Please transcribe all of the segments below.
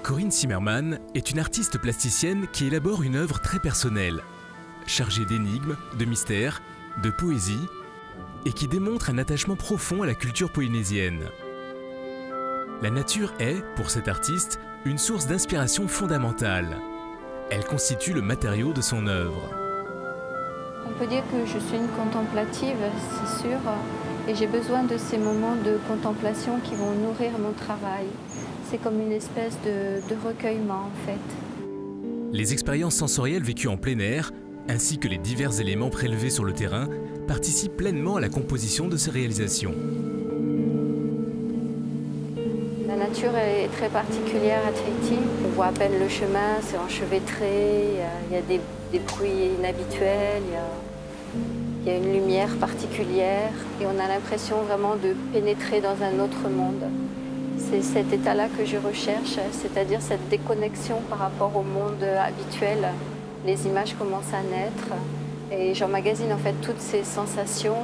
Corinne Zimmermann est une artiste plasticienne qui élabore une œuvre très personnelle, chargée d'énigmes, de mystères, de poésie, et qui démontre un attachement profond à la culture polynésienne. La nature est, pour cette artiste, une source d'inspiration fondamentale. Elle constitue le matériau de son œuvre. On peut dire que je suis une contemplative, c'est sûr, et j'ai besoin de ces moments de contemplation qui vont nourrir mon travail. C'est comme une espèce de recueillement, en fait. Les expériences sensorielles vécues en plein air, ainsi que les divers éléments prélevés sur le terrain, participent pleinement à la composition de ces réalisations. La nature est très particulière à Tahiti. On voit à peine le chemin, c'est enchevêtré, il y a des bruits inhabituels, il y a une lumière particulière et on a l'impression vraiment de pénétrer dans un autre monde. C'est cet état-là que je recherche, c'est-à-dire cette déconnexion par rapport au monde habituel. Les images commencent à naître et j'emmagasine en fait toutes ces sensations,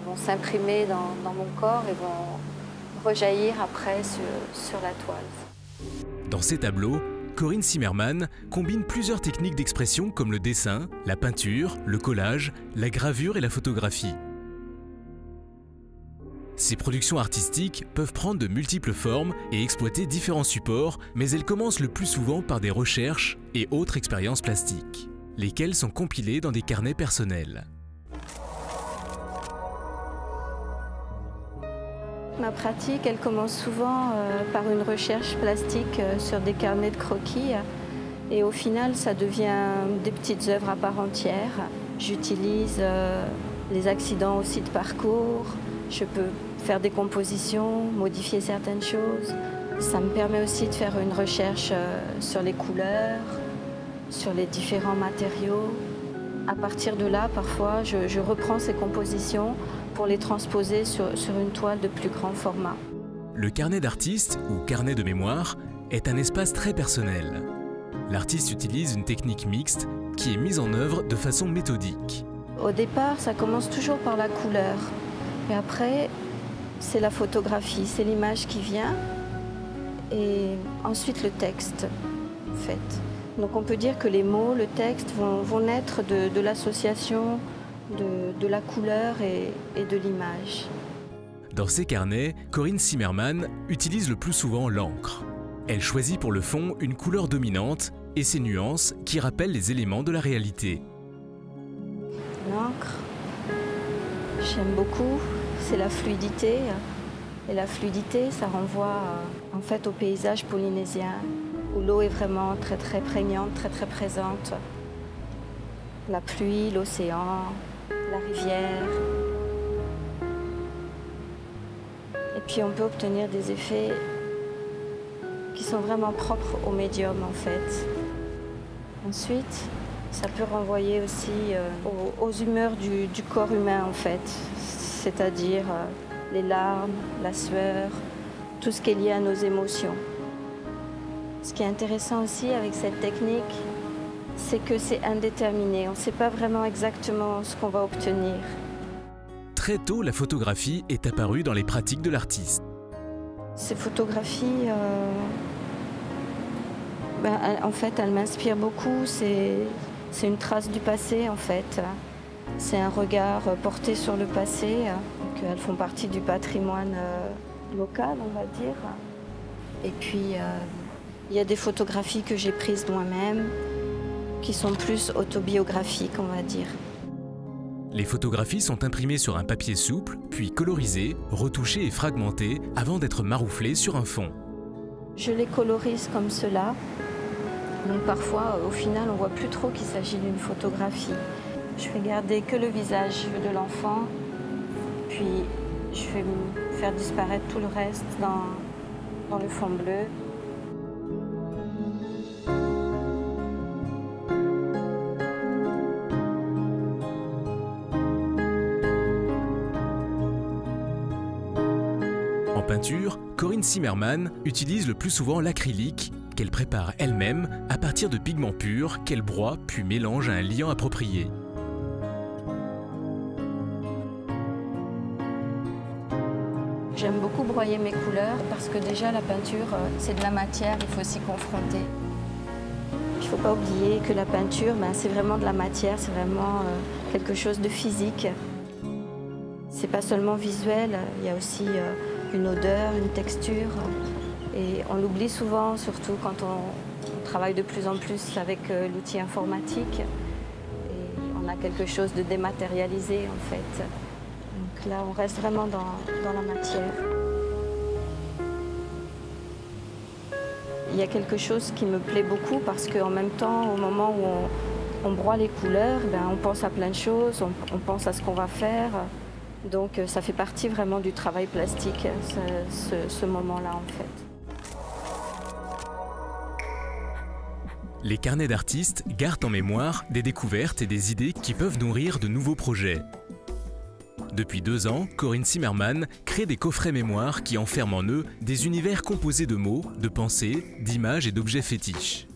vont s'imprimer dans mon corps et vont rejaillir après sur la toile. Dans ces tableaux, Corinne Zimmermann combine plusieurs techniques d'expression comme le dessin, la peinture, le collage, la gravure et la photographie. Ces productions artistiques peuvent prendre de multiples formes et exploiter différents supports, mais elles commencent le plus souvent par des recherches et autres expériences plastiques, lesquelles sont compilées dans des carnets personnels. Ma pratique, elle commence souvent par une recherche plastique sur des carnets de croquis et au final, ça devient des petites œuvres à part entière. J'utilise les accidents aussi de parcours, je peux faire des compositions, modifier certaines choses. Ça me permet aussi de faire une recherche sur les couleurs, sur les différents matériaux. À partir de là, parfois, je reprends ces compositions pour les transposer sur une toile de plus grand format. Le carnet d'artiste, ou carnet de mémoire, est un espace très personnel. L'artiste utilise une technique mixte qui est mise en œuvre de façon méthodique. Au départ, ça commence toujours par la couleur. Et après, c'est la photographie, c'est l'image qui vient. Et ensuite, le texte, en fait. Donc on peut dire que les mots, le texte vont naître de l'association de la couleur et de l'image. Dans ses carnets, Corinne Zimmermann utilise le plus souvent l'encre. Elle choisit pour le fond une couleur dominante et ses nuances qui rappellent les éléments de la réalité. L'encre, j'aime beaucoup, c'est la fluidité. Et la fluidité, ça renvoie en fait au paysage polynésien, où l'eau est vraiment très très prégnante, très très présente. La pluie, l'océan, la rivière. Et puis on peut obtenir des effets qui sont vraiment propres au médium en fait. Ensuite, ça peut renvoyer aussi aux humeurs du corps humain en fait, c'est-à-dire les larmes, la sueur, tout ce qui est lié à nos émotions. Ce qui est intéressant aussi avec cette technique, c'est que c'est indéterminé. On ne sait pas vraiment exactement ce qu'on va obtenir. Très tôt, la photographie est apparue dans les pratiques de l'artiste. Ces photographies, en fait, elles m'inspirent beaucoup. C'est une trace du passé, en fait. C'est un regard porté sur le passé. Donc, elles font partie du patrimoine local, on va dire. Et puis, il y a des photographies que j'ai prises moi-même, qui sont plus autobiographiques, on va dire. Les photographies sont imprimées sur un papier souple, puis colorisées, retouchées et fragmentées avant d'être marouflées sur un fond. Je les colorise comme cela. Donc parfois, au final, on ne voit plus trop qu'il s'agit d'une photographie. Je vais garder que le visage de l'enfant, puis je vais faire disparaître tout le reste dans le fond bleu. En peinture, Corinne Zimmermann utilise le plus souvent l'acrylique, qu'elle prépare elle-même à partir de pigments purs qu'elle broie puis mélange à un liant approprié. J'aime beaucoup broyer mes couleurs parce que déjà la peinture, c'est de la matière, il faut s'y confronter. Il ne faut pas oublier que la peinture, c'est vraiment de la matière, c'est vraiment quelque chose de physique. C'est pas seulement visuel, il y a aussi une odeur, une texture. Et on l'oublie souvent, surtout quand on travaille de plus en plus avec l'outil informatique. Et on a quelque chose de dématérialisé en fait. Donc là, on reste vraiment dans la matière. Il y a quelque chose qui me plaît beaucoup parce qu'en même temps, au moment où on broie les couleurs, on pense à plein de choses, on pense à ce qu'on va faire. Donc ça fait partie vraiment du travail plastique, ce moment-là en fait. Les carnets d'artistes gardent en mémoire des découvertes et des idées qui peuvent nourrir de nouveaux projets. Depuis 2 ans, Corinne Zimmermann crée des coffrets mémoire qui enferment en eux des univers composés de mots, de pensées, d'images et d'objets fétiches.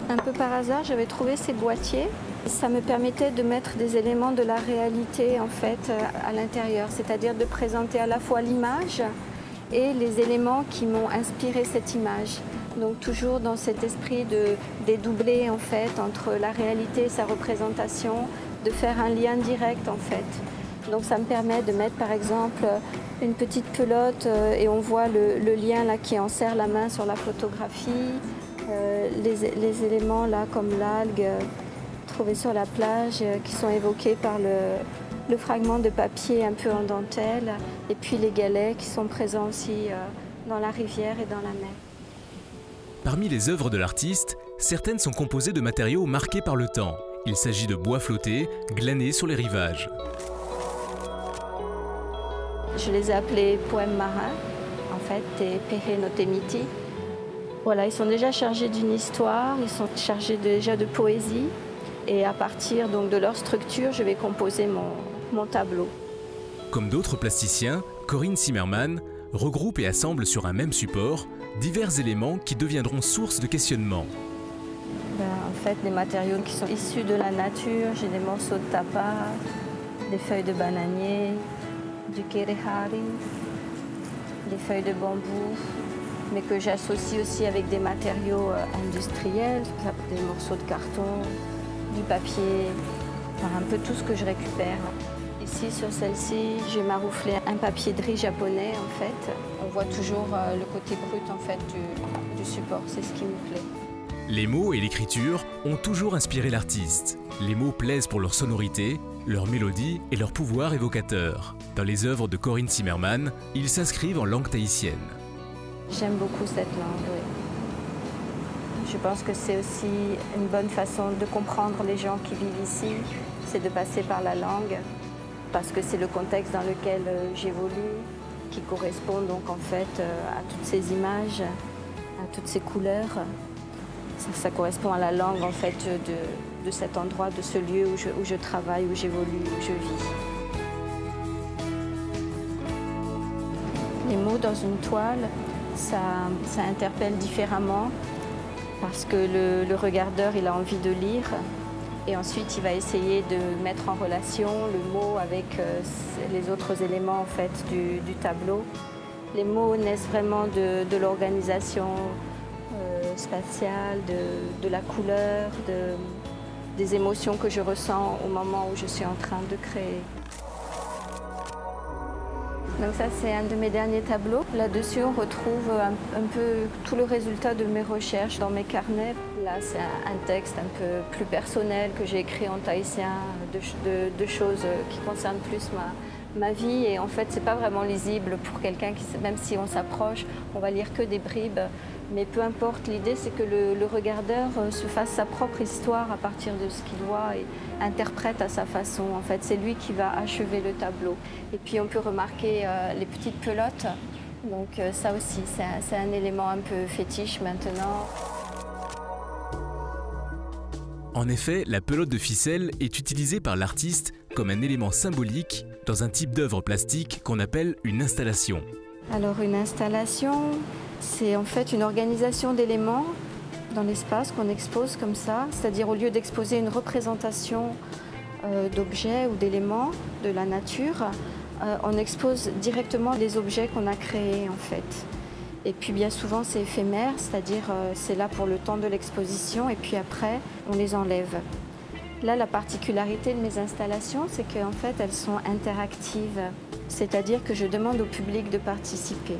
Un peu par hasard, j'avais trouvé ces boîtiers. Ça me permettait de mettre des éléments de la réalité en fait à l'intérieur, c'est-à-dire de présenter à la fois l'image et les éléments qui m'ont inspiré cette image. Donc toujours dans cet esprit de dédoubler en fait entre la réalité et sa représentation, de faire un lien direct en fait. Donc ça me permet de mettre par exemple une petite pelote et on voit le lien là qui enserre la main sur la photographie, les éléments là comme l'algue trouvée sur la plage qui sont évoqués par le fragment de papier un peu en dentelle et puis les galets qui sont présents aussi dans la rivière et dans la mer. Parmi les œuvres de l'artiste, certaines sont composées de matériaux marqués par le temps. Il s'agit de bois flottés, glanés sur les rivages. Je les ai appelés poèmes marins, en fait, et Pere no Temiti. Voilà, ils sont déjà chargés d'une histoire, ils sont chargés déjà de poésie. Et à partir donc, de leur structure, je vais composer mon tableau. Comme d'autres plasticiens, Corinne Zimmermann regroupe et assemble sur un même support divers éléments qui deviendront source de questionnement. En fait, des matériaux qui sont issus de la nature, j'ai des morceaux de tapa, des feuilles de bananier, du kerehari, des feuilles de bambou, mais que j'associe aussi avec des matériaux industriels, des morceaux de carton, du papier, un peu tout ce que je récupère. Ici, sur celle-ci, j'ai marouflé un papier de riz japonais, en fait. On voit toujours le côté brut, en fait, du support. C'est ce qui me plaît. Les mots et l'écriture ont toujours inspiré l'artiste. Les mots plaisent pour leur sonorité, leur mélodie et leur pouvoir évocateur. Dans les œuvres de Corinne Zimmermann, ils s'inscrivent en langue tahitienne. J'aime beaucoup cette langue, oui. Je pense que c'est aussi une bonne façon de comprendre les gens qui vivent ici, c'est de passer par la langue, parce que c'est le contexte dans lequel j'évolue, qui correspond donc en fait à toutes ces images, à toutes ces couleurs. Ça correspond à la langue en fait de cet endroit, de ce lieu où je travaille, où j'évolue, où je vis. Les mots dans une toile, ça interpelle différemment parce que le regardeur il a envie de lire et ensuite il va essayer de mettre en relation le mot avec les autres éléments en fait du tableau. Les mots naissent vraiment de l'organisation spatiale, de la couleur, des émotions que je ressens au moment où je suis en train de créer. Donc ça, c'est un de mes derniers tableaux. Là-dessus, on retrouve un peu tout le résultat de mes recherches dans mes carnets. Là, c'est un texte un peu plus personnel que j'ai écrit en tahitien, de choses qui concernent plus ma vie. Et en fait, c'est pas vraiment lisible pour quelqu'un qui, même si on s'approche, on va lire que des bribes. Mais peu importe, l'idée c'est que le regardeur se fasse sa propre histoire à partir de ce qu'il voit et interprète à sa façon. En fait, c'est lui qui va achever le tableau. Et puis on peut remarquer les petites pelotes. Donc ça aussi, c'est un élément un peu fétiche maintenant. En effet, la pelote de ficelle est utilisée par l'artiste comme un élément symbolique dans un type d'œuvre plastique qu'on appelle une installation. Alors une installation, c'est en fait une organisation d'éléments dans l'espace qu'on expose comme ça, c'est-à-dire au lieu d'exposer une représentation d'objets ou d'éléments de la nature, on expose directement les objets qu'on a créés en fait. Et puis bien souvent c'est éphémère, c'est-à-dire c'est là pour le temps de l'exposition et puis après on les enlève. Là la particularité de mes installations c'est qu'en fait elles sont interactives, c'est-à-dire que je demande au public de participer.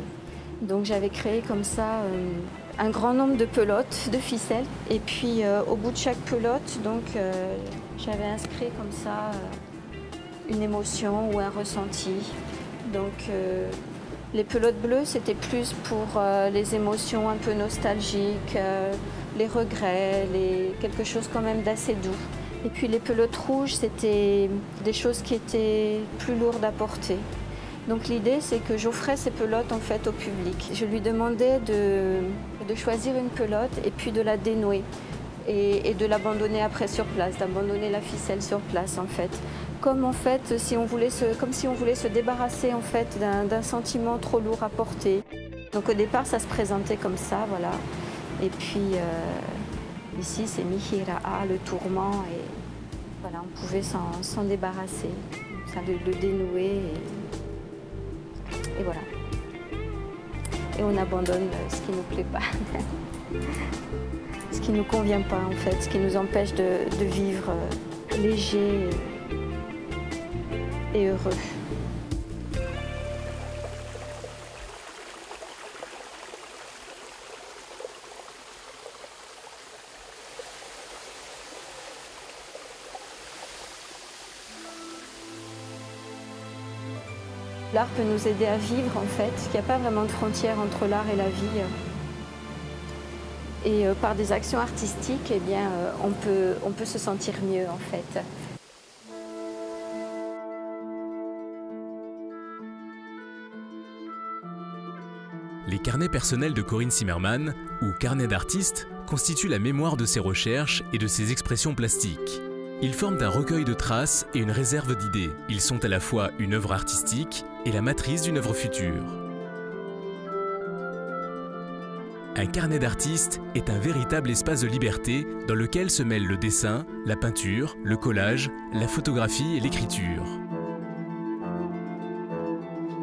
Donc j'avais créé comme ça un grand nombre de pelotes, de ficelles et puis au bout de chaque pelote donc j'avais inscrit comme ça une émotion ou un ressenti. Donc les pelotes bleues, c'était plus pour les émotions un peu nostalgiques, les regrets, quelque chose quand même d'assez doux. Et puis les pelotes rouges, c'était des choses qui étaient plus lourdes à porter. Donc l'idée, c'est que j'offrais ces pelotes en fait au public. Je lui demandais de choisir une pelote et puis de la dénouer et de l'abandonner après sur place, d'abandonner la ficelle sur place en fait. Comme si on voulait se débarrasser en fait d'un sentiment trop lourd à porter. Donc au départ ça se présentait comme ça, voilà. Et puis ici c'est Mihira'a, le tourment, et voilà, on pouvait s'en débarrasser, le dénouer et voilà. Et on abandonne ce qui ne nous plaît pas, ce qui ne nous convient pas en fait, ce qui nous empêche de vivre léger et heureux. L'art peut nous aider à vivre en fait, qu'il n'y a pas vraiment de frontière entre l'art et la vie. Et par des actions artistiques, eh bien, on peut se sentir mieux en fait. Les carnets personnels de Corinne Zimmermann, ou carnets d'artistes, constituent la mémoire de ses recherches et de ses expressions plastiques. Ils forment un recueil de traces et une réserve d'idées. Ils sont à la fois une œuvre artistique et la matrice d'une œuvre future. Un carnet d'artiste est un véritable espace de liberté dans lequel se mêlent le dessin, la peinture, le collage, la photographie et l'écriture.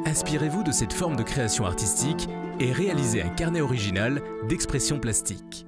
Inspirez-vous de cette forme de création artistique et réalisez un carnet original d'expression plastique.